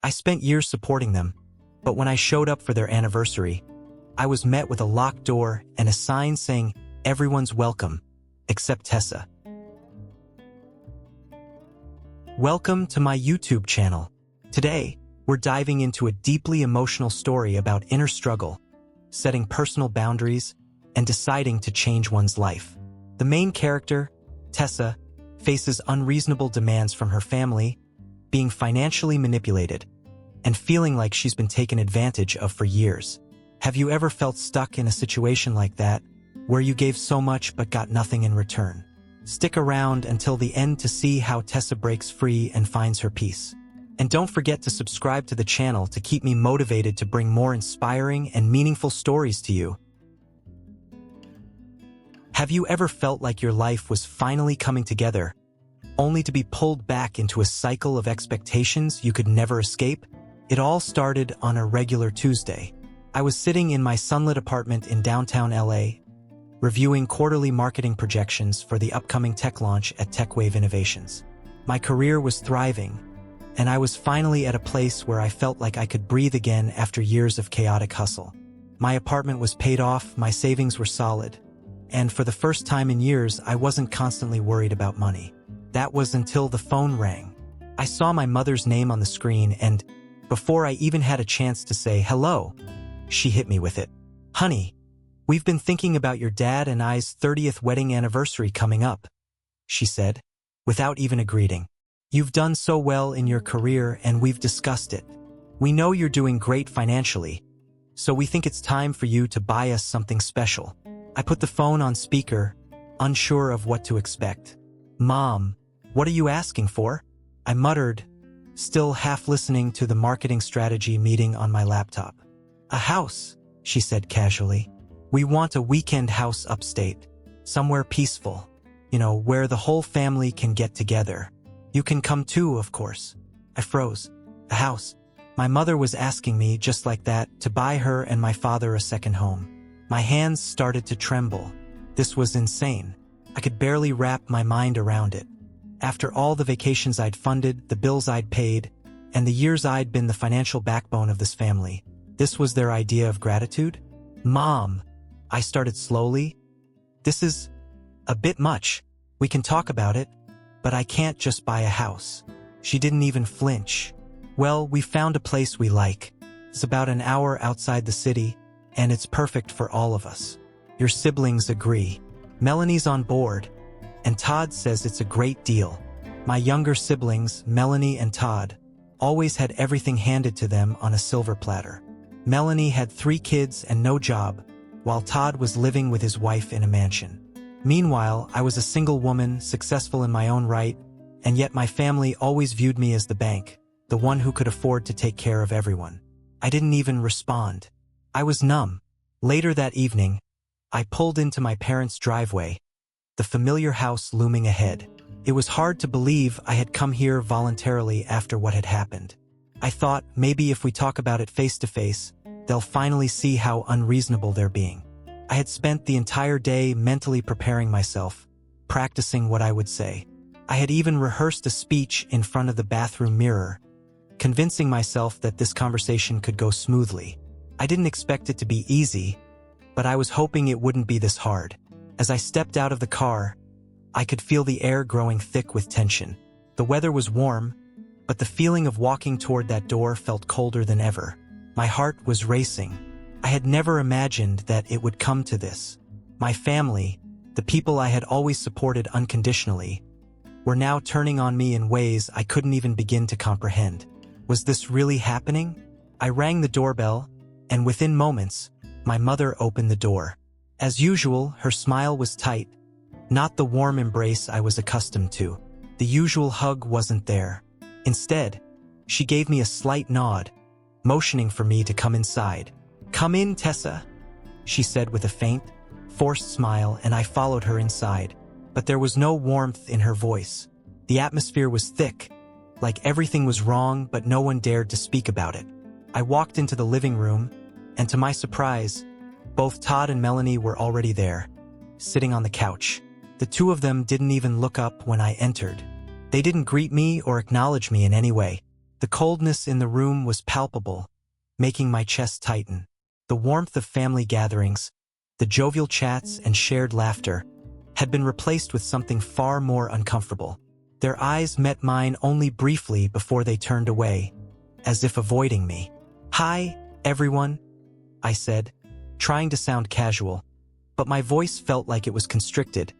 I spent years supporting them, but when I showed up for their anniversary, I was met with a locked door and a sign saying, "Everyone's welcome, except Tessa." Welcome to my YouTube channel. Today, we're diving into a deeply emotional story about inner struggle, setting personal boundaries, and deciding to change one's life. The main character, Tessa, faces unreasonable demands from her family, being financially manipulated, and feeling like she's been taken advantage of for years. Have you ever felt stuck in a situation like that, where you gave so much but got nothing in return? Stick around until the end to see how Tessa breaks free and finds her peace. And don't forget to subscribe to the channel to keep me motivated to bring more inspiring and meaningful stories to you. Have you ever felt like your life was finally coming together, only to be pulled back into a cycle of expectations you could never escape? It all started on a regular Tuesday. I was sitting in my sunlit apartment in downtown LA, reviewing quarterly marketing projections for the upcoming tech launch at TechWave Innovations. My career was thriving, and I was finally at a place where I felt like I could breathe again after years of chaotic hustle. My apartment was paid off, my savings were solid, and for the first time in years, I wasn't constantly worried about money. That was until the phone rang. I saw my mother's name on the screen, and before I even had a chance to say hello, she hit me with it. "Honey, we've been thinking about your dad and I's 30th wedding anniversary coming up," she said, without even a greeting. "You've done so well in your career and we've discussed it. We know you're doing great financially, so we think it's time for you to buy us something special." I put the phone on speaker, unsure of what to expect. "Mom, what are you asking for?" I muttered, still half listening to the marketing strategy meeting on my laptop. "A house," she said casually. "We want a weekend house upstate, somewhere peaceful, where the whole family can get together. You can come too, of course." I froze. A house. My mother was asking me, just like that, to buy her and my father a second home. My hands started to tremble. This was insane. I could barely wrap my mind around it. After all the vacations I'd funded, the bills I'd paid, and the years I'd been the financial backbone of this family, this was their idea of gratitude? "Mom," I started slowly, "this is a bit much. We can talk about it, but I can't just buy a house." She didn't even flinch. "Well, we found a place we like. It's about an hour outside the city, and it's perfect for all of us. Your siblings agree. Melanie's on board, and Todd says it's a great deal." My younger siblings, Melanie and Todd, always had everything handed to them on a silver platter. Melanie had 3 kids and no job, while Todd was living with his wife in a mansion. Meanwhile, I was a single woman, successful in my own right, and yet my family always viewed me as the bank, the one who could afford to take care of everyone. I didn't even respond. I was numb. Later that evening, I pulled into my parents' driveway, the familiar house looming ahead. It was hard to believe I had come here voluntarily after what had happened. I thought maybe if we talk about it face to face, they'll finally see how unreasonable they're being. I had spent the entire day mentally preparing myself, practicing what I would say. I had even rehearsed a speech in front of the bathroom mirror, convincing myself that this conversation could go smoothly. I didn't expect it to be easy, but I was hoping it wouldn't be this hard. As I stepped out of the car, I could feel the air growing thick with tension. The weather was warm, but the feeling of walking toward that door felt colder than ever. My heart was racing. I had never imagined that it would come to this. My family, the people I had always supported unconditionally, were now turning on me in ways I couldn't even begin to comprehend. Was this really happening? I rang the doorbell, and within moments, my mother opened the door. As usual, her smile was tight, not the warm embrace I was accustomed to. The usual hug wasn't there. Instead, she gave me a slight nod, motioning for me to come inside. "Come in, Tessa," she said with a faint, forced smile, and I followed her inside. But there was no warmth in her voice. The atmosphere was thick, like everything was wrong, but no one dared to speak about it. I walked into the living room, and to my surprise, both Todd and Melanie were already there, sitting on the couch. The two of them didn't even look up when I entered. They didn't greet me or acknowledge me in any way. The coldness in the room was palpable, making my chest tighten. The warmth of family gatherings, the jovial chats and shared laughter, had been replaced with something far more uncomfortable. Their eyes met mine only briefly before they turned away, as if avoiding me. "Hi, everyone," I said, trying to sound casual, but my voice felt like it was constricted,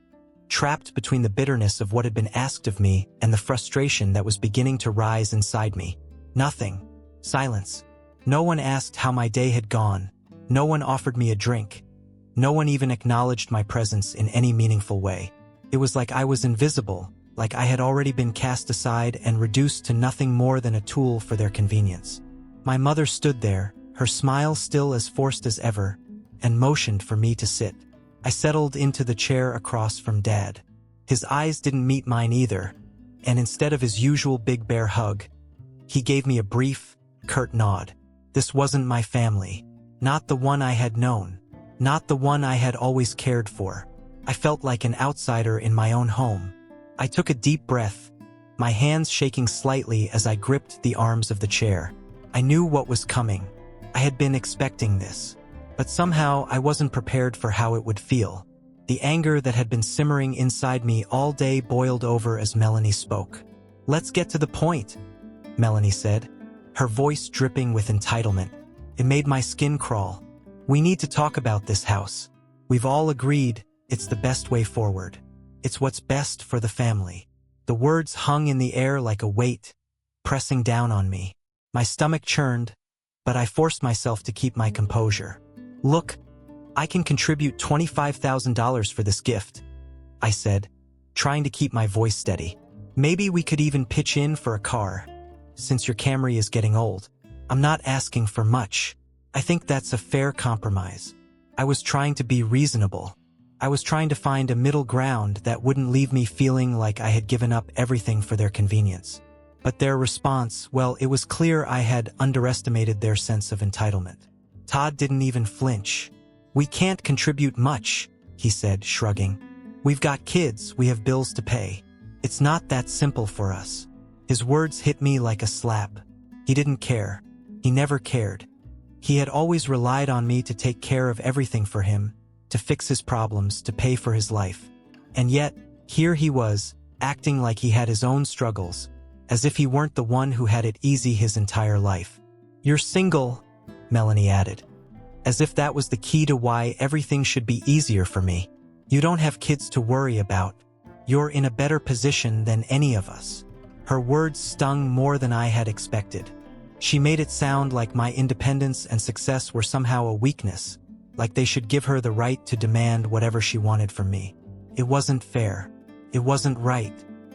trapped between the bitterness of what had been asked of me and the frustration that was beginning to rise inside me. Nothing. Silence. No one asked how my day had gone. No one offered me a drink. No one even acknowledged my presence in any meaningful way. It was like I was invisible, like I had already been cast aside and reduced to nothing more than a tool for their convenience. My mother stood there, her smile still as forced as ever, and motioned for me to sit. I settled into the chair across from Dad. His eyes didn't meet mine either, and instead of his usual big bear hug, he gave me a brief, curt nod. This wasn't my family. Not the one I had known. Not the one I had always cared for. I felt like an outsider in my own home. I took a deep breath, my hands shaking slightly as I gripped the arms of the chair. I knew what was coming. I had been expecting this. But somehow I wasn't prepared for how it would feel. The anger that had been simmering inside me all day boiled over as Melanie spoke. "Let's get to the point," Melanie said, her voice dripping with entitlement. It made my skin crawl. "We need to talk about this house. We've all agreed it's the best way forward. It's what's best for the family." The words hung in the air like a weight, pressing down on me. My stomach churned, but I forced myself to keep my composure. "Look, I can contribute $25,000 for this gift," I said, trying to keep my voice steady. "Maybe we could even pitch in for a car, since your Camry is getting old. I'm not asking for much. I think that's a fair compromise." I was trying to be reasonable. I was trying to find a middle ground that wouldn't leave me feeling like I had given up everything for their convenience. But their response, well, it was clear I had underestimated their sense of entitlement. Todd didn't even flinch. "We can't contribute much," he said, shrugging. "We've got kids, we have bills to pay. It's not that simple for us." His words hit me like a slap. He didn't care. He never cared. He had always relied on me to take care of everything for him, to fix his problems, to pay for his life. And yet, here he was, acting like he had his own struggles, as if he weren't the one who had it easy his entire life. "You're single," Melanie added, as if that was the key to why everything should be easier for me. "You don't have kids to worry about. You're in a better position than any of us." Her words stung more than I had expected. She made it sound like my independence and success were somehow a weakness, like they should give her the right to demand whatever she wanted from me. It wasn't fair. It wasn't right.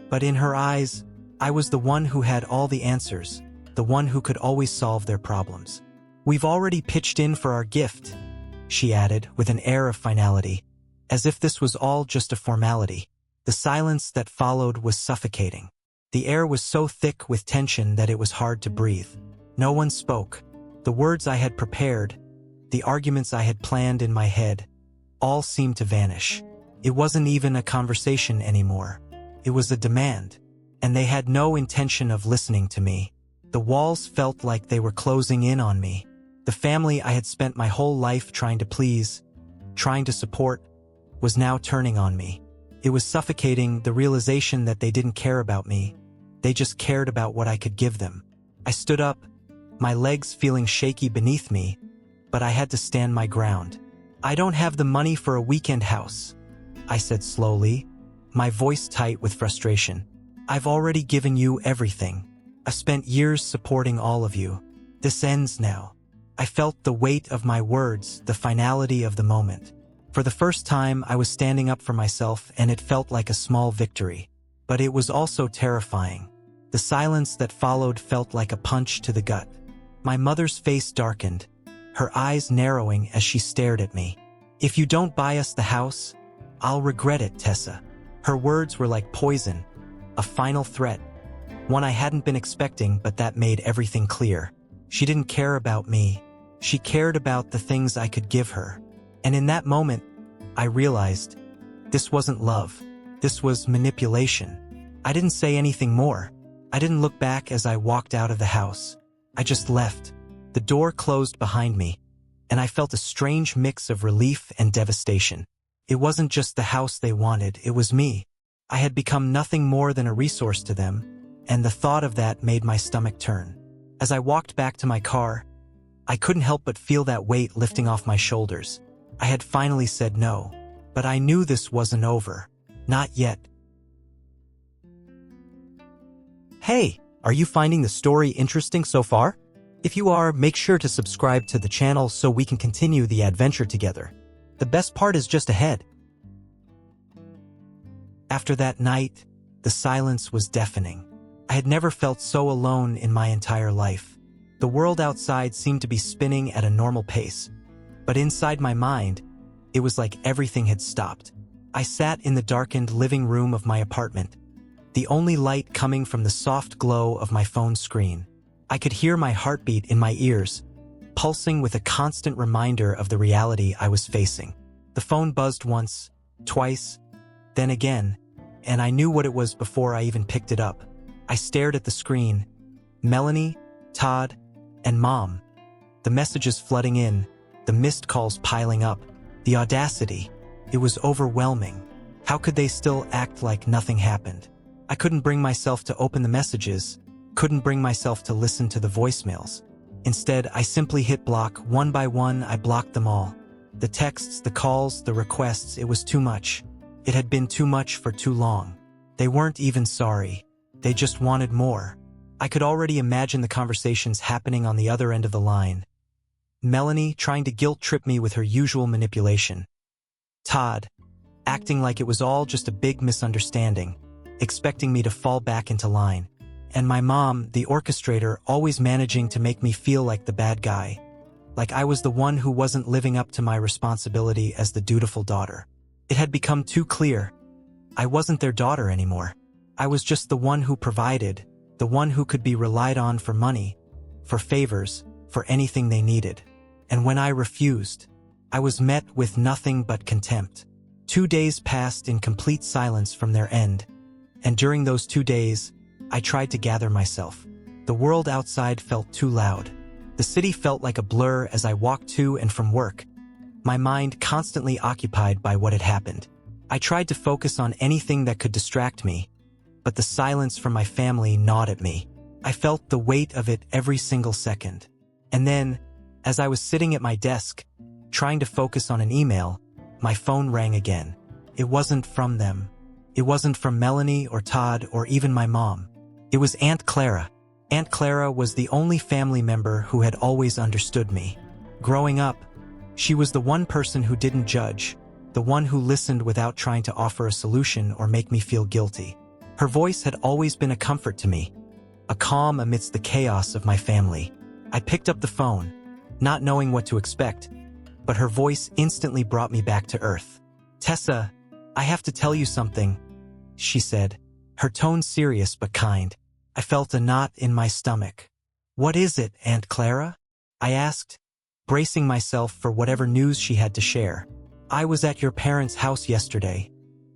But in her eyes, I was the one who had all the answers, the one who could always solve their problems. "We've already pitched in for our gift," she added with an air of finality, as if this was all just a formality. The silence that followed was suffocating. The air was so thick with tension that it was hard to breathe. No one spoke. The words I had prepared, the arguments I had planned in my head, all seemed to vanish. It wasn't even a conversation anymore. It was a demand, and they had no intention of listening to me. The walls felt like they were closing in on me. The family I had spent my whole life trying to please, trying to support, was now turning on me. It was suffocating, the realization that they didn't care about me. They just cared about what I could give them. I stood up, my legs feeling shaky beneath me, but I had to stand my ground. "I don't have the money for a weekend house," I said slowly, my voice tight with frustration. "I've already given you everything. I've spent years supporting all of you. This ends now." I felt the weight of my words, the finality of the moment. For the first time, I was standing up for myself, and it felt like a small victory. But it was also terrifying. The silence that followed felt like a punch to the gut. My mother's face darkened, her eyes narrowing as she stared at me. "If you don't buy us the house, I'll regret it, Tessa." Her words were like poison, a final threat, one I hadn't been expecting, but that made everything clear. She didn't care about me. She cared about the things I could give her. And in that moment, I realized this wasn't love. This was manipulation. I didn't say anything more. I didn't look back as I walked out of the house. I just left. The door closed behind me, and I felt a strange mix of relief and devastation. It wasn't just the house they wanted, it was me. I had become nothing more than a resource to them, and the thought of that made my stomach turn. As I walked back to my car, I couldn't help but feel that weight lifting off my shoulders. I had finally said no, but I knew this wasn't over. Not yet. Hey, are you finding the story interesting so far? If you are, make sure to subscribe to the channel so we can continue the adventure together. The best part is just ahead. After that night, the silence was deafening. I had never felt so alone in my entire life. The world outside seemed to be spinning at a normal pace, but inside my mind, it was like everything had stopped. I sat in the darkened living room of my apartment, the only light coming from the soft glow of my phone screen. I could hear my heartbeat in my ears, pulsing with a constant reminder of the reality I was facing. The phone buzzed once, twice, then again, and I knew what it was before I even picked it up. I stared at the screen. Melanie, Todd, and Mom. The messages flooding in, the missed calls piling up, the audacity. It was overwhelming. How could they still act like nothing happened? I couldn't bring myself to open the messages, couldn't bring myself to listen to the voicemails. Instead, I simply hit block. One by one, I blocked them all. The texts, the calls, the requests, it was too much. It had been too much for too long. They weren't even sorry. They just wanted more. I could already imagine the conversations happening on the other end of the line. Melanie trying to guilt-trip me with her usual manipulation. Todd, acting like it was all just a big misunderstanding, expecting me to fall back into line. And my mom, the orchestrator, always managing to make me feel like the bad guy. Like I was the one who wasn't living up to my responsibility as the dutiful daughter. It had become too clear. I wasn't their daughter anymore. I was just the one who provided, the one who could be relied on for money, for favors, for anything they needed. And when I refused, I was met with nothing but contempt. 2 days passed in complete silence from their end, and during those 2 days, I tried to gather myself. The world outside felt too loud. The city felt like a blur as I walked to and from work, my mind constantly occupied by what had happened. I tried to focus on anything that could distract me, but the silence from my family gnawed at me. I felt the weight of it every single second. And then, as I was sitting at my desk, trying to focus on an email, my phone rang again. It wasn't from them. It wasn't from Melanie or Todd or even my mom. It was Aunt Clara. Aunt Clara was the only family member who had always understood me. Growing up, she was the one person who didn't judge, the one who listened without trying to offer a solution or make me feel guilty. Her voice had always been a comfort to me, a calm amidst the chaos of my family. I picked up the phone, not knowing what to expect, but her voice instantly brought me back to earth. "Tessa, I have to tell you something," she said, her tone serious but kind. I felt a knot in my stomach. "What is it, Aunt Clara?" I asked, bracing myself for whatever news she had to share. "I was at your parents' house yesterday,"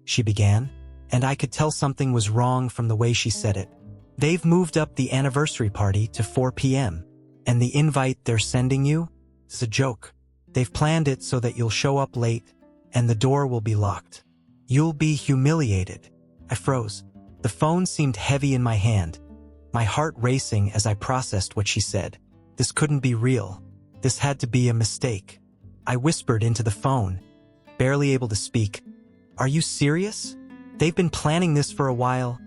she began, and I could tell something was wrong from the way she said it. "They've moved up the anniversary party to 4 p.m., and the invite they're sending you is a joke. They've planned it so that you'll show up late, and the door will be locked. You'll be humiliated." I froze. The phone seemed heavy in my hand, my heart racing as I processed what she said. This couldn't be real. This had to be a mistake. I whispered into the phone, barely able to speak. "Are you serious? They've been planning this for a while,"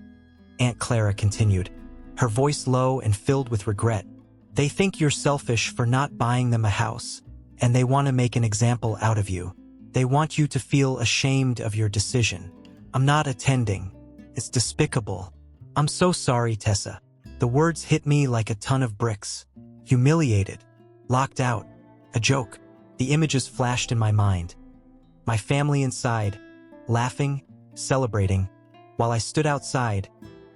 Aunt Clara continued, her voice low and filled with regret. "They think you're selfish for not buying them a house, and they want to make an example out of you. They want you to feel ashamed of your decision. I'm not attending. It's despicable. I'm so sorry, Tessa." The words hit me like a ton of bricks. Humiliated, locked out, a joke. The images flashed in my mind. My family inside, laughing, celebrating, while I stood outside.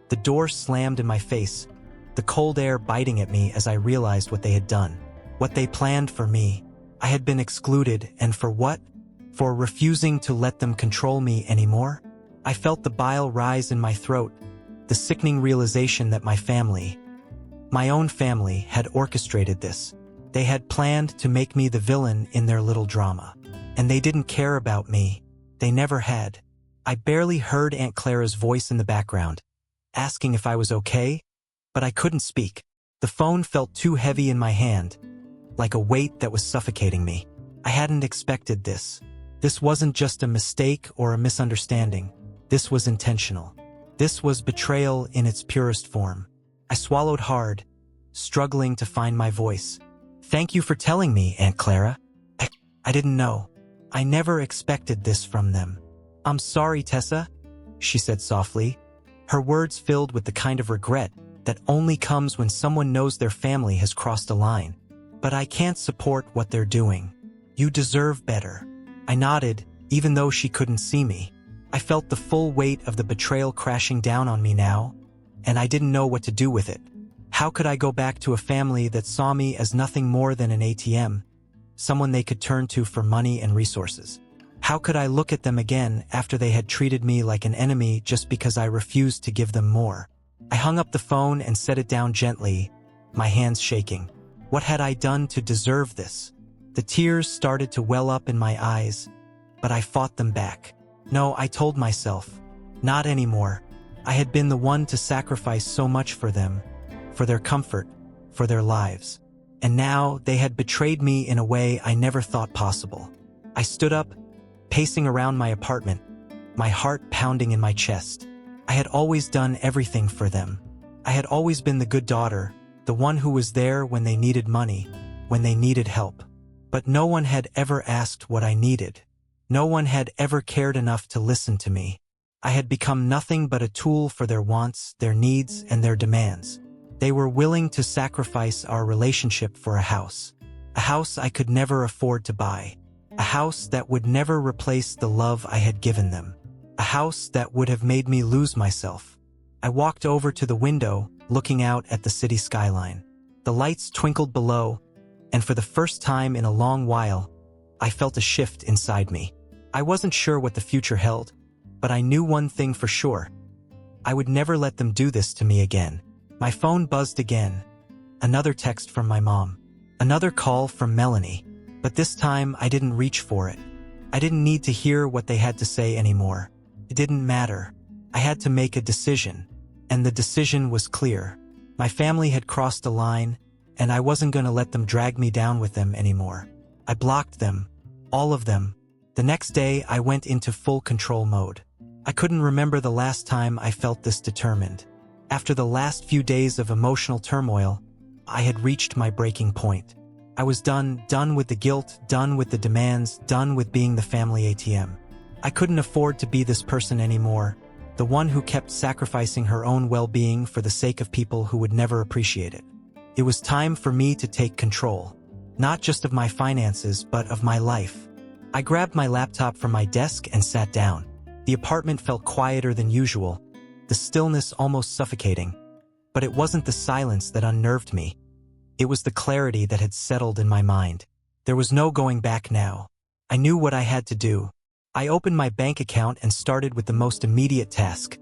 The door slammed in my face, the cold air biting at me as I realized what they had done, what they planned for me. I had been excluded, and for what? For refusing to let them control me anymore? I felt the bile rise in my throat, The sickening realization that my own family, had orchestrated this. They had planned to make me the villain in their little drama. And they didn't care about me. They never had. I barely heard Aunt Clara's voice in the background, asking if I was okay, but I couldn't speak. The phone felt too heavy in my hand, like a weight that was suffocating me. I hadn't expected this. This wasn't just a mistake or a misunderstanding. This was intentional. This was betrayal in its purest form. I swallowed hard, struggling to find my voice. "Thank you for telling me, Aunt Clara. I didn't know. I never expected this from them." "I'm sorry, Tessa," she said softly, her words filled with the kind of regret that only comes when someone knows their family has crossed a line. "But I can't support what they're doing. You deserve better." I nodded, even though she couldn't see me. I felt the full weight of the betrayal crashing down on me now, and I didn't know what to do with it. How could I go back to a family that saw me as nothing more than an ATM, someone they could turn to for money and resources? How could I look at them again after they had treated me like an enemy just because I refused to give them more? I hung up the phone and set it down gently, my hands shaking. What had I done to deserve this? The tears started to well up in my eyes, but I fought them back. No, I told myself, not anymore. I had been the one to sacrifice so much for them, for their comfort, for their lives. And now they had betrayed me in a way I never thought possible. I stood up, pacing around my apartment, my heart pounding in my chest. I had always done everything for them. I had always been the good daughter, the one who was there when they needed money, when they needed help. But no one had ever asked what I needed. No one had ever cared enough to listen to me. I had become nothing but a tool for their wants, their needs, and their demands. They were willing to sacrifice our relationship for a house I could never afford to buy, a house that would never replace the love I had given them, a house that would have made me lose myself. I walked over to the window, looking out at the city skyline. The lights twinkled below, and for the first time in a long while, I felt a shift inside me. I wasn't sure what the future held, but I knew one thing for sure. I would never let them do this to me again. My phone buzzed again. Another text from my mom. Another call from Melanie. But this time I didn't reach for it. I didn't need to hear what they had to say anymore. It didn't matter. I had to make a decision. And the decision was clear. My family had crossed a line, and I wasn't going to let them drag me down with them anymore. I blocked them. All of them. The next day I went into full control mode. I couldn't remember the last time I felt this determined. After the last few days of emotional turmoil, I had reached my breaking point. I was done with the guilt, done with the demands, done with being the family ATM. I couldn't afford to be this person anymore, the one who kept sacrificing her own well-being for the sake of people who would never appreciate it. It was time for me to take control, not just of my finances, but of my life. I grabbed my laptop from my desk and sat down. The apartment felt quieter than usual, the stillness almost suffocating. But it wasn't the silence that unnerved me. It was the clarity that had settled in my mind. There was no going back now. I knew what I had to do. I opened my bank account and started with the most immediate task: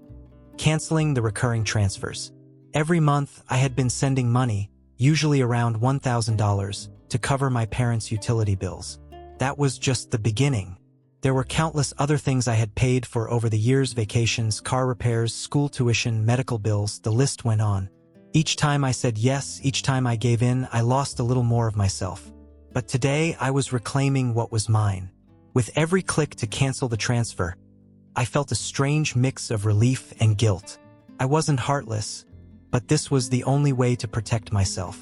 canceling the recurring transfers. Every month, I had been sending money, usually around $1,000, to cover my parents' utility bills. That was just the beginning. There were countless other things I had paid for over the years: vacations, car repairs, school tuition, medical bills. The list went on. Each time I said yes, each time I gave in, I lost a little more of myself. But today I was reclaiming what was mine. With every click to cancel the transfer, I felt a strange mix of relief and guilt. I wasn't heartless, but this was the only way to protect myself.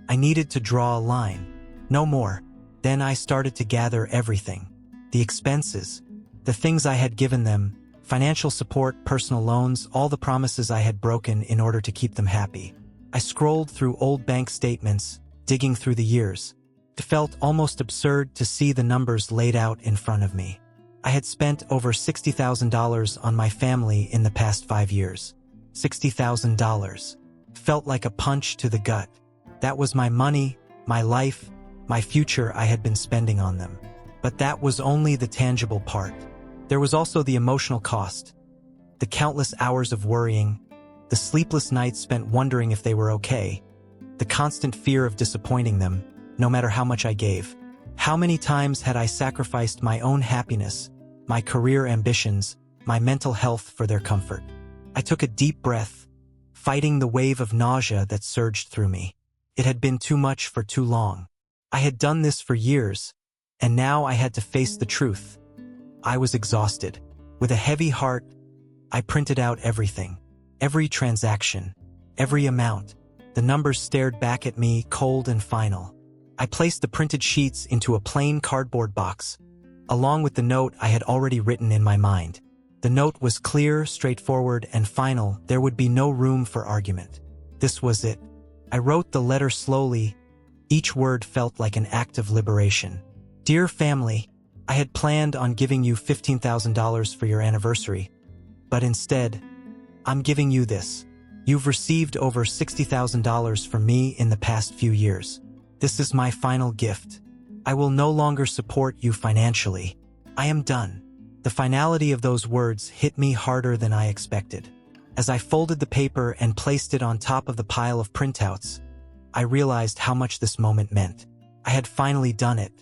I needed to draw a line. No more. Then I started to gather everything. The expenses, the things I had given them, financial support, personal loans, all the promises I had broken in order to keep them happy. I scrolled through old bank statements, digging through the years. It felt almost absurd to see the numbers laid out in front of me. I had spent over $60,000 on my family in the past 5 years. $60,000. Felt like a punch to the gut. That was my money, my life, my future I had been spending on them. But that was only the tangible part. There was also the emotional cost. The countless hours of worrying, The sleepless nights spent wondering if they were okay. The constant fear of disappointing them, no matter how much I gave. How many times had I sacrificed my own happiness, my career ambitions, my mental health for their comfort? I took a deep breath, fighting the wave of nausea that surged through me. It had been too much for too long. I had done this for years, and now I had to face the truth. I was exhausted. With a heavy heart, I printed out everything. Every transaction, every amount. The numbers stared back at me, cold and final. I placed the printed sheets into a plain cardboard box, along with the note I had already written in my mind. The note was clear, straightforward, and final. There would be no room for argument. This was it. I wrote the letter slowly. Each word felt like an act of liberation. Dear family, I had planned on giving you $15,000 for your anniversary, but instead, I'm giving you this. You've received over $60,000 from me in the past few years. This is my final gift. I will no longer support you financially. I am done. The finality of those words hit me harder than I expected. As I folded the paper and placed it on top of the pile of printouts, I realized how much this moment meant. I had finally done it.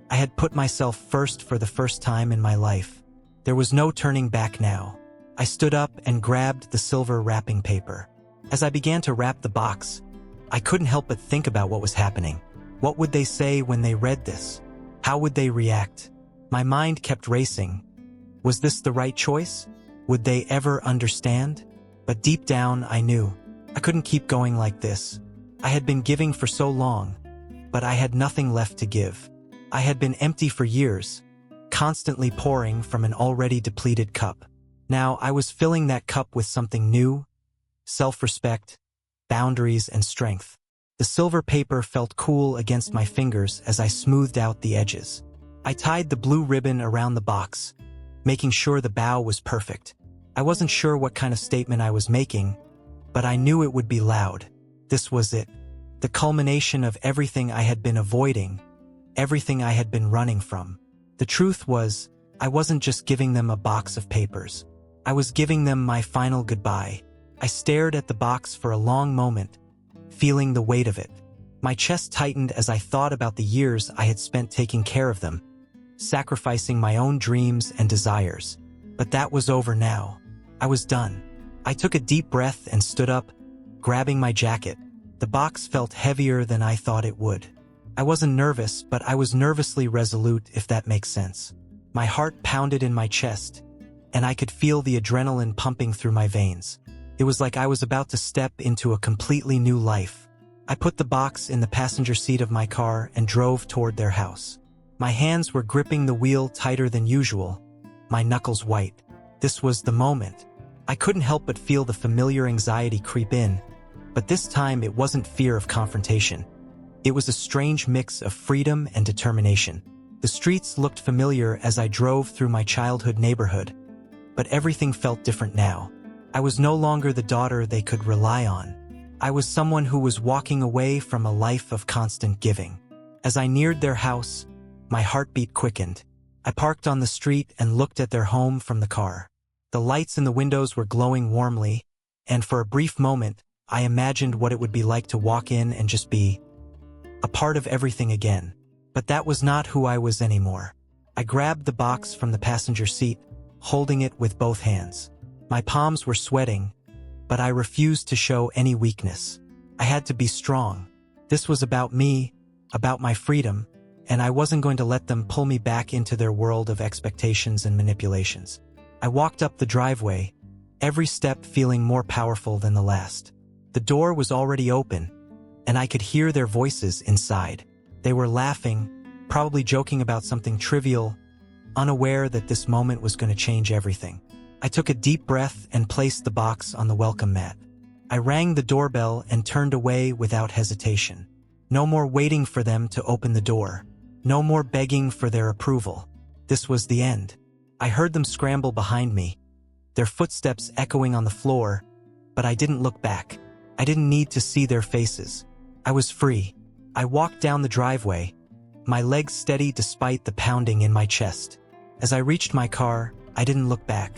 I had put myself first for the first time in my life. There was no turning back now. I stood up and grabbed the silver wrapping paper. As I began to wrap the box, I couldn't help but think about what was happening. What would they say when they read this? How would they react? My mind kept racing. Was this the right choice? Would they ever understand? But deep down, I knew. I couldn't keep going like this. I had been giving for so long, but I had nothing left to give. I had been empty for years, constantly pouring from an already depleted cup. Now I was filling that cup with something new, self-respect, boundaries, and strength. The silver paper felt cool against my fingers as I smoothed out the edges. I tied the blue ribbon around the box, making sure the bow was perfect. I wasn't sure what kind of statement I was making, but I knew it would be loud. This was it. The culmination of everything I had been avoiding, everything I had been running from. The truth was, I wasn't just giving them a box of papers. I was giving them my final goodbye. I stared at the box for a long moment, feeling the weight of it. My chest tightened as I thought about the years I had spent taking care of them, sacrificing my own dreams and desires. But that was over now. I was done. I took a deep breath and stood up, grabbing my jacket. The box felt heavier than I thought it would. I wasn't nervous, but I was nervously resolute, if that makes sense. My heart pounded in my chest, and I could feel the adrenaline pumping through my veins. It was like I was about to step into a completely new life. I put the box in the passenger seat of my car and drove toward their house. My hands were gripping the wheel tighter than usual, my knuckles white. This was the moment. I couldn't help but feel the familiar anxiety creep in, but this time it wasn't fear of confrontation. It was a strange mix of freedom and determination. The streets looked familiar as I drove through my childhood neighborhood, but everything felt different now. I was no longer the daughter they could rely on. I was someone who was walking away from a life of constant giving. As I neared their house, my heartbeat quickened. I parked on the street and looked at their home from the car. The lights in the windows were glowing warmly, and for a brief moment, I imagined what it would be like to walk in and just be a part of everything again. But that was not who I was anymore. I grabbed the box from the passenger seat, holding it with both hands. My palms were sweating, but I refused to show any weakness. I had to be strong. This was about me, about my freedom, and I wasn't going to let them pull me back into their world of expectations and manipulations. I walked up the driveway, every step feeling more powerful than the last. The door was already open, and I could hear their voices inside. They were laughing, probably joking about something trivial, unaware that this moment was going to change everything. I took a deep breath and placed the box on the welcome mat. I rang the doorbell and turned away without hesitation. No more waiting for them to open the door. No more begging for their approval. This was the end. I heard them scramble behind me, their footsteps echoing on the floor, but I didn't look back. I didn't need to see their faces. I was free. I walked down the driveway, my legs steady despite the pounding in my chest. As I reached my car, I didn't look back.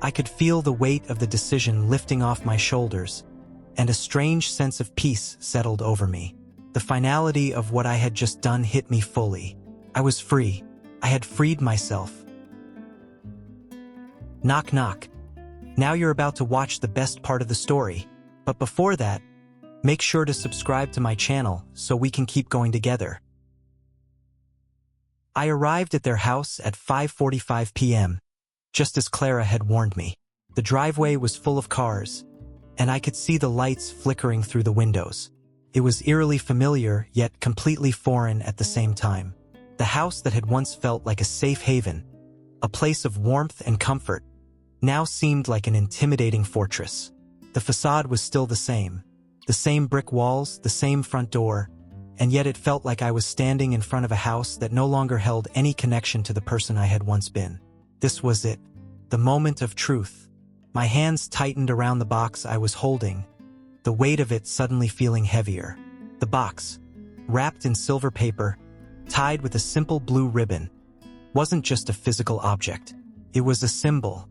I could feel the weight of the decision lifting off my shoulders, and a strange sense of peace settled over me. The finality of what I had just done hit me fully. I was free. I had freed myself. Knock knock. Now you're about to watch the best part of the story. But before that, make sure to subscribe to my channel so we can keep going together. I arrived at their house at 5:45 p.m., just as Clara had warned me. The driveway was full of cars, and I could see the lights flickering through the windows. It was eerily familiar, yet completely foreign at the same time. The house that had once felt like a safe haven, a place of warmth and comfort, now seemed like an intimidating fortress. The facade was still the same brick walls, the same front door, and yet it felt like I was standing in front of a house that no longer held any connection to the person I had once been. This was it, the moment of truth. My hands tightened around the box I was holding, the weight of it suddenly feeling heavier. The box, wrapped in silver paper, tied with a simple blue ribbon, wasn't just a physical object. It was a symbol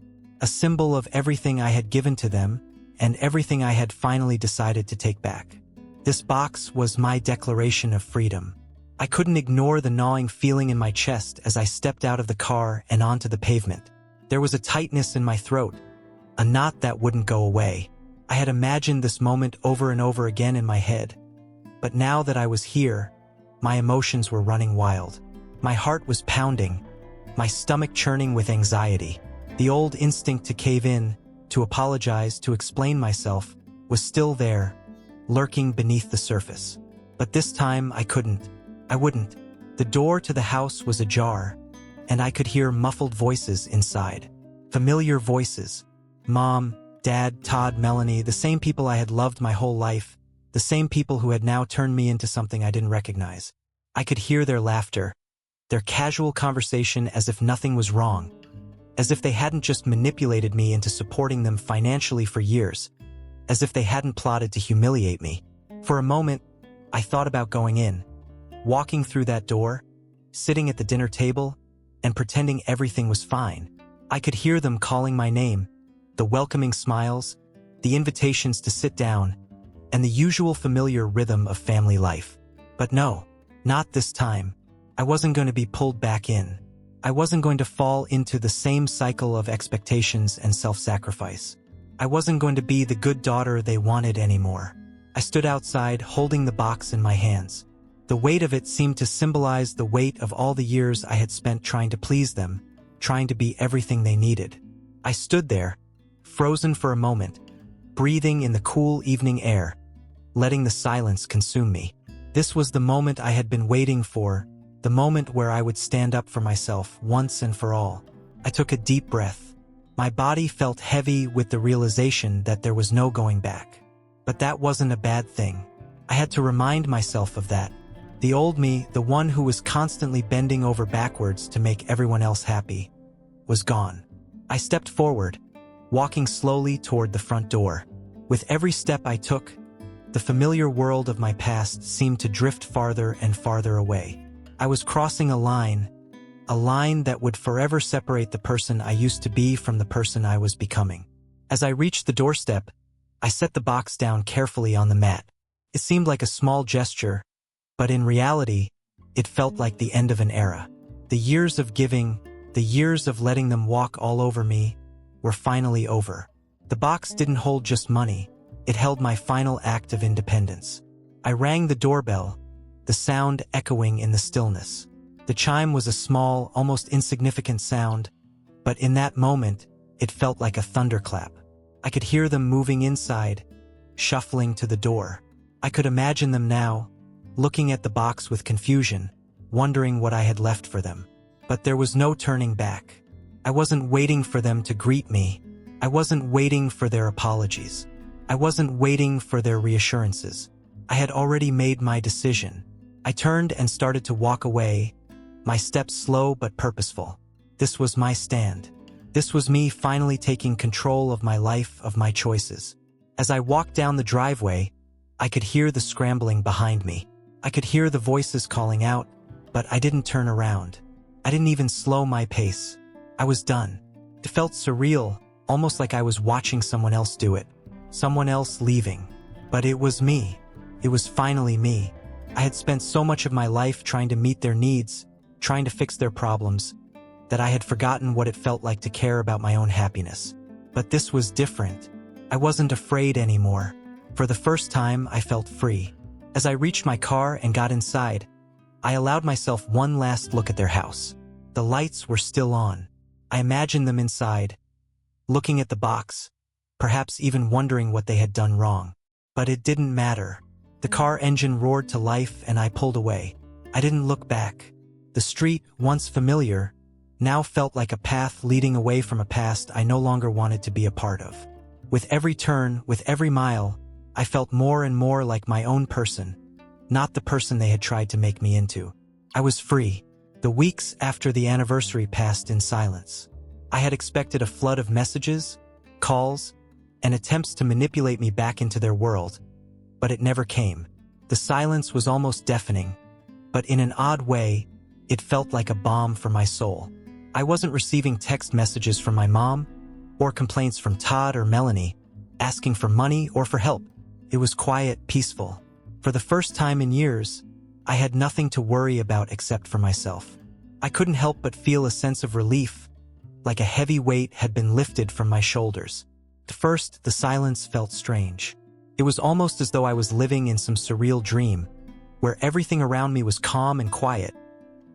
of everything I had given to them and everything I had finally decided to take back. This box was my declaration of freedom. I couldn't ignore the gnawing feeling in my chest as I stepped out of the car and onto the pavement. There was a tightness in my throat, a knot that wouldn't go away. I had imagined this moment over and over again in my head. But now that I was here, my emotions were running wild. My heart was pounding, my stomach churning with anxiety. The old instinct to cave in, to apologize, to explain myself, was still there, lurking beneath the surface. But this time I wouldn't. The door to the house was ajar, and I could hear muffled voices inside. Familiar voices. Mom, Dad, Todd, Melanie, the same people I had loved my whole life, the same people who had now turned me into something I didn't recognize. I could hear their laughter, their casual conversation as if nothing was wrong, as if they hadn't just manipulated me into supporting them financially for years, as if they hadn't plotted to humiliate me. For a moment, I thought about going in, walking through that door, sitting at the dinner table, and pretending everything was fine. I could hear them calling my name, the welcoming smiles, the invitations to sit down, and the usual familiar rhythm of family life. But no, not this time. I wasn't going to be pulled back in. I wasn't going to fall into the same cycle of expectations and self-sacrifice. I wasn't going to be the good daughter they wanted anymore. I stood outside, holding the box in my hands. The weight of it seemed to symbolize the weight of all the years I had spent trying to please them, trying to be everything they needed. I stood there, frozen for a moment, breathing in the cool evening air, letting the silence consume me. This was the moment I had been waiting for, the moment where I would stand up for myself once and for all. I took a deep breath. My body felt heavy with the realization that there was no going back. But that wasn't a bad thing. I had to remind myself of that. The old me, the one who was constantly bending over backwards to make everyone else happy, was gone. I stepped forward, walking slowly toward the front door. With every step I took, the familiar world of my past seemed to drift farther and farther away. I was crossing a line that would forever separate the person I used to be from the person I was becoming. As I reached the doorstep, I set the box down carefully on the mat. It seemed like a small gesture, but in reality, it felt like the end of an era. The years of giving, the years of letting them walk all over me, were finally over. The box didn't hold just money, it held my final act of independence. I rang the doorbell, the sound echoing in the stillness. The chime was a small, almost insignificant sound, but in that moment, it felt like a thunderclap. I could hear them moving inside, shuffling to the door. I could imagine them now, looking at the box with confusion, wondering what I had left for them. But there was no turning back. I wasn't waiting for them to greet me. I wasn't waiting for their apologies. I wasn't waiting for their reassurances. I had already made my decision. I turned and started to walk away, my steps slow but purposeful. This was my stand. This was me finally taking control of my life, of my choices. As I walked down the driveway, I could hear the scrambling behind me. I could hear the voices calling out, but I didn't turn around. I didn't even slow my pace. I was done. It felt surreal, almost like I was watching someone else do it, someone else leaving. But it was me. It was finally me. I had spent so much of my life trying to meet their needs, trying to fix their problems, that I had forgotten what it felt like to care about my own happiness. But this was different. I wasn't afraid anymore. For the first time, I felt free. As I reached my car and got inside, I allowed myself one last look at their house. The lights were still on. I imagined them inside, looking at the box, perhaps even wondering what they had done wrong. But it didn't matter. The car engine roared to life and I pulled away. I didn't look back. The street, once familiar, now felt like a path leading away from a past I no longer wanted to be a part of. With every turn, with every mile, I felt more and more like my own person, not the person they had tried to make me into. I was free. The weeks after the anniversary passed in silence. I had expected a flood of messages, calls, and attempts to manipulate me back into their world, but it never came. The silence was almost deafening, but in an odd way, it felt like a balm for my soul. I wasn't receiving text messages from my mom, or complaints from Todd or Melanie, asking for money or for help. It was quiet, peaceful. For the first time in years, I had nothing to worry about except for myself. I couldn't help but feel a sense of relief, like a heavy weight had been lifted from my shoulders. At first, the silence felt strange. It was almost as though I was living in some surreal dream, where everything around me was calm and quiet,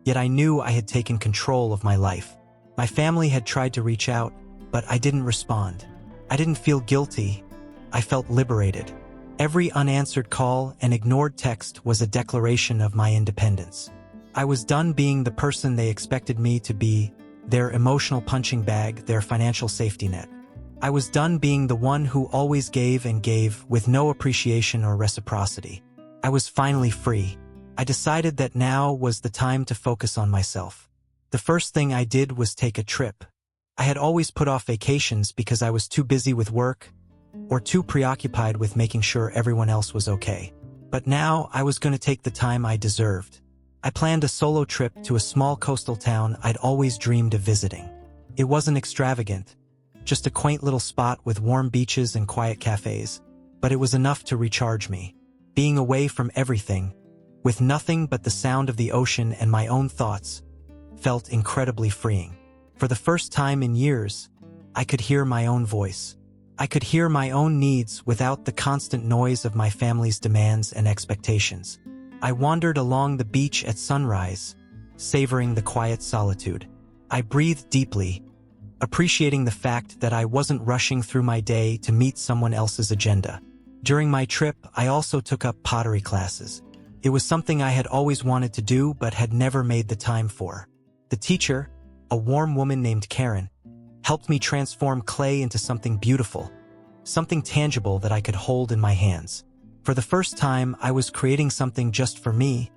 yet I knew I had taken control of my life. My family had tried to reach out, but I didn't respond. I didn't feel guilty. I felt liberated. Every unanswered call and ignored text was a declaration of my independence. I was done being the person they expected me to be, their emotional punching bag, their financial safety net. I was done being the one who always gave and gave with no appreciation or reciprocity. I was finally free. I decided that now was the time to focus on myself. The first thing I did was take a trip. I had always put off vacations because I was too busy with work or too preoccupied with making sure everyone else was okay. But now I was going to take the time I deserved. I planned a solo trip to a small coastal town I'd always dreamed of visiting. It wasn't extravagant, just a quaint little spot with warm beaches and quiet cafes, but it was enough to recharge me. Being away from everything, with nothing but the sound of the ocean and my own thoughts, felt incredibly freeing. For the first time in years, I could hear my own voice. I could hear my own needs without the constant noise of my family's demands and expectations. I wandered along the beach at sunrise, savoring the quiet solitude. I breathed deeply, appreciating the fact that I wasn't rushing through my day to meet someone else's agenda. During my trip, I also took up pottery classes. It was something I had always wanted to do but had never made the time for. The teacher, a warm woman named Karen, helped me transform clay into something beautiful, something tangible that I could hold in my hands. For the first time, I was creating something just for me,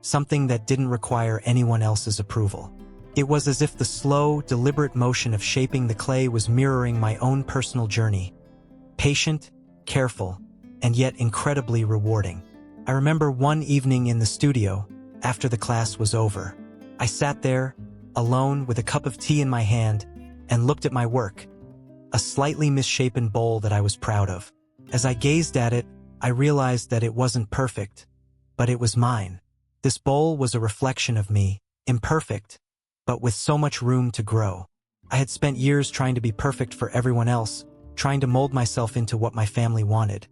something that didn't require anyone else's approval. It was as if the slow, deliberate motion of shaping the clay was mirroring my own personal journey. Patient, careful, and yet incredibly rewarding. I remember one evening in the studio, after the class was over. I sat there, alone with a cup of tea in my hand, and looked at my work, a slightly misshapen bowl that I was proud of. As I gazed at it, I realized that it wasn't perfect, but it was mine. This bowl was a reflection of me, imperfect, but with so much room to grow. I had spent years trying to be perfect for everyone else, trying to mold myself into what my family wanted.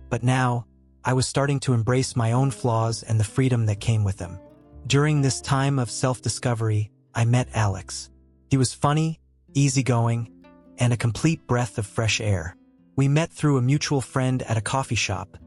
But now, I was starting to embrace my own flaws and the freedom that came with them. During this time of self-discovery, I met Alex. He was funny, easygoing, and a complete breath of fresh air. We met through a mutual friend at a coffee shop,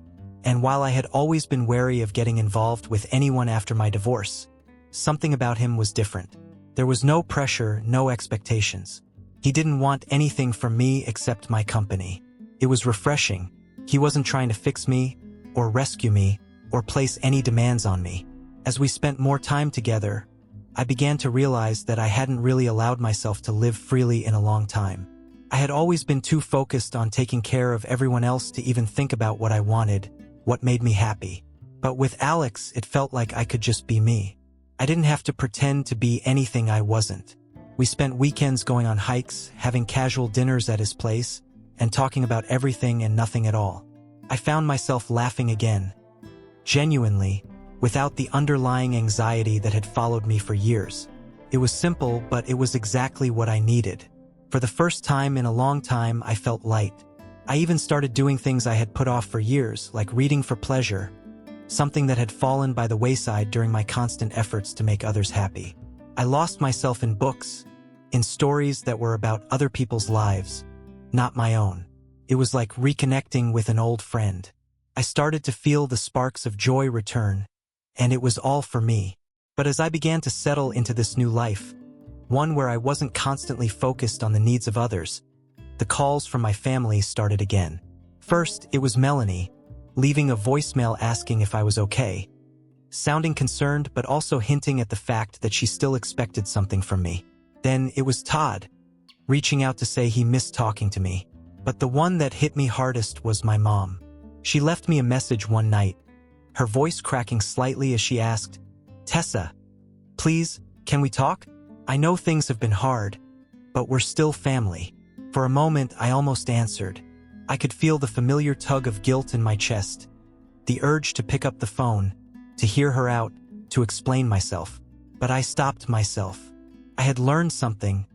and while I had always been wary of getting involved with anyone after my divorce, something about him was different. There was no pressure, no expectations. He didn't want anything from me except my company. It was refreshing. He wasn't trying to fix me, or rescue me, or place any demands on me. As we spent more time together, I began to realize that I hadn't really allowed myself to live freely in a long time. I had always been too focused on taking care of everyone else to even think about what I wanted, what made me happy. But with Alex, it felt like I could just be me. I didn't have to pretend to be anything I wasn't. We spent weekends going on hikes, having casual dinners at his place, and talking about everything and nothing at all. I found myself laughing again. Genuinely, without the underlying anxiety that had followed me for years. It was simple, but it was exactly what I needed. For the first time in a long time, I felt light. I even started doing things I had put off for years, like reading for pleasure, something that had fallen by the wayside during my constant efforts to make others happy. I lost myself in books, in stories that were about other people's lives, not my own. It was like reconnecting with an old friend. I started to feel the sparks of joy return, and it was all for me. But as I began to settle into this new life, one where I wasn't constantly focused on the needs of others, the calls from my family started again. First, it was Melanie, leaving a voicemail asking if I was okay, sounding concerned but also hinting at the fact that she still expected something from me. Then it was Todd, reaching out to say he missed talking to me. But the one that hit me hardest was my mom. She left me a message one night, her voice cracking slightly as she asked, "Tessa, please, can we talk? I know things have been hard, but we're still family." For a moment, I almost answered. I could feel the familiar tug of guilt in my chest, the urge to pick up the phone, to hear her out, to explain myself. But I stopped myself. I had learned something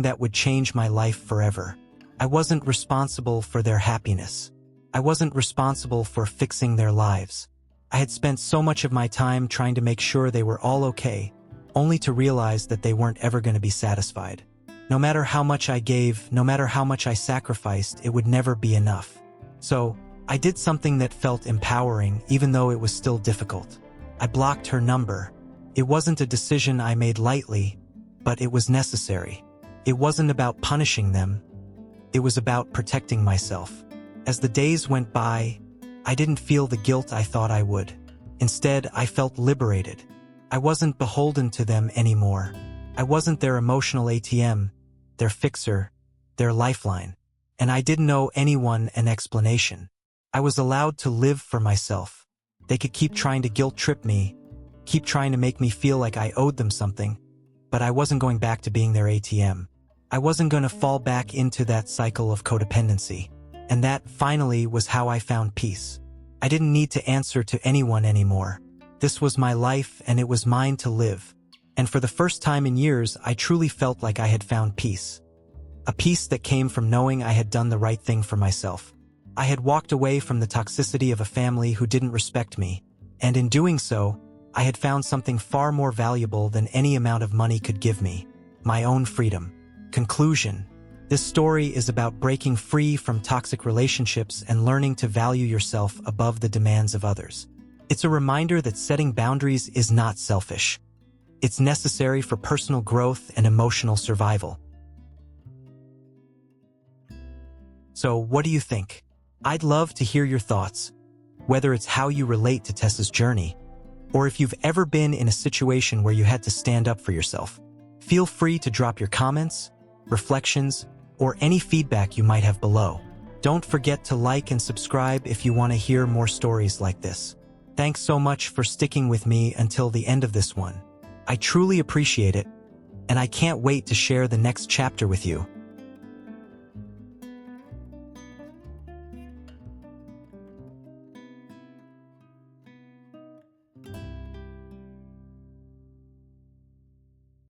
that would change my life forever. I wasn't responsible for their happiness. I wasn't responsible for fixing their lives. I had spent so much of my time trying to make sure they were all okay, only to realize that they weren't ever going to be satisfied. No matter how much I gave, no matter how much I sacrificed, it would never be enough. So, I did something that felt empowering, even though it was still difficult. I blocked her number. It wasn't a decision I made lightly, but it was necessary. It wasn't about punishing them. It was about protecting myself. As the days went by, I didn't feel the guilt I thought I would. Instead, I felt liberated. I wasn't beholden to them anymore. I wasn't their emotional ATM, their fixer, their lifeline. And I didn't owe anyone an explanation. I was allowed to live for myself. They could keep trying to guilt-trip me, keep trying to make me feel like I owed them something, but I wasn't going back to being their ATM. I wasn't going to fall back into that cycle of codependency. And that, finally, was how I found peace. I didn't need to answer to anyone anymore. This was my life, and it was mine to live. And for the first time in years, I truly felt like I had found peace. A peace that came from knowing I had done the right thing for myself. I had walked away from the toxicity of a family who didn't respect me, and in doing so, I had found something far more valuable than any amount of money could give me: my own freedom. Conclusion: this story is about breaking free from toxic relationships and learning to value yourself above the demands of others. It's a reminder that setting boundaries is not selfish. It's necessary for personal growth and emotional survival. So, what do you think? I'd love to hear your thoughts, whether it's how you relate to Tessa's journey, or if you've ever been in a situation where you had to stand up for yourself. Feel free to drop your comments, reflections, or any feedback you might have below. Don't forget to like and subscribe if you want to hear more stories like this. Thanks so much for sticking with me until the end of this one. I truly appreciate it, and I can't wait to share the next chapter with you.